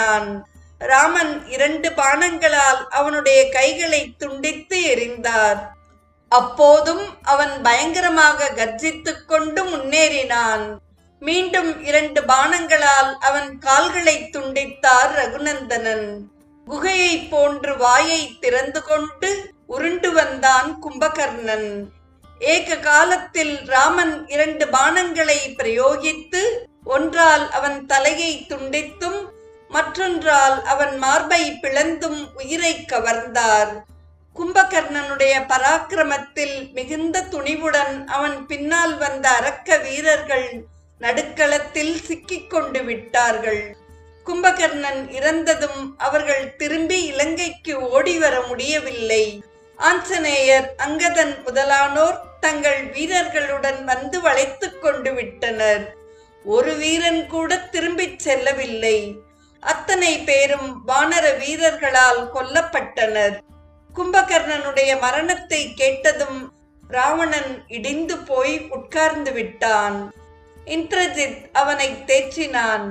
முன்னேறினான். ராமன் 2 பாணங்களால் அவனுடைய கைகளை துண்டித்து எறிந்தார். அப்போதும் அவன் பயங்கரமாக கர்ஜித்துக் கொண்டு முன்னேறினான். மீண்டும் 2 பாணங்களால் அவன் கால்களை துண்டித்தார் ரகுநந்தனன். குகையை போன்று வாயை திறந்து கொண்டு உருண்டு வந்தான் கும்பகர்ணன். ஏக காலத்தில் ராமன் 2 பாணங்களை பிரயோகித்து ஒன்றால் அவன் தலையை துண்டித்தும் மற்றொன்றால் அவன் மார்பை பிளந்தும் உயிரை கவர்ந்தார். கும்பகர்ணனுடைய பராக்கிரமத்தில் மிகுந்த துணிவுடன் அவன் பின்னால் வந்த அரக்க வீரர்கள் நடுக்களத்தில் சிக்கிக் கொண்டு விட்டார்கள். கும்பகர்ணன் இறந்ததும் அவர்கள் திரும்பி இலங்கைக்கு ஓடி வர முடியவில்லை. ஆஞ்சநேயர், அங்கதன் முதலானோர் தங்கள் வீரர்களுடன் வந்து வளைத்துக் கொண்டு விட்டனர். ஒரு வீரன் கூட திரும்பிச் செல்லவில்லை. அத்தனை பேரும் வானர வீரர்களால் கொல்லப்பட்டனர். கும்பகர்ணனுடைய மரணத்தை கேட்டதும் ராவணன் இடிந்து போய் உட்கார்ந்து விட்டான். இந்திரஜித் அவனை தேற்றினான்.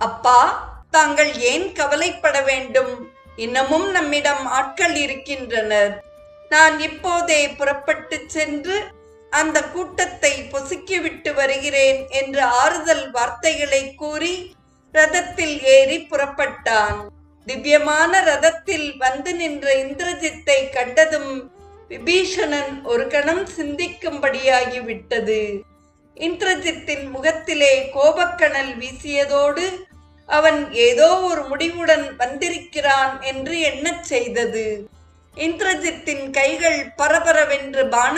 அப்பா, தாங்கள் ஏன் கவலைப்பட வேண்டும்? இன்னமும் நம்மிடம் ஆட்கள் இருக்கின்றனர். நான் இப்போதே புறப்பட்டு சென்று அந்த கூட்டத்தை பொசுக்கிவிட்டு வருகிறேன் என்று ஆறுதல் வார்த்தைகளை கூறி ரதத்தில் ஏறி புறப்பட்டான். திவ்யமான ரதத்தில் வந்து நின்ற இந்திரஜித்தை கண்டதும் விபீஷணன் ஒரு கணம் சிந்திக்கும்படியாகிவிட்டது. இந்திரஜித்தின் முகத்திலே கோபக்கணல் வீசியதோடு அவன் ஏதோ ஒரு முடிவுடன் வந்திருக்கிறான் என்று எண்ணச் செய்தது. இந்திரஜித்தின் கைகள் பரபரவென்று பான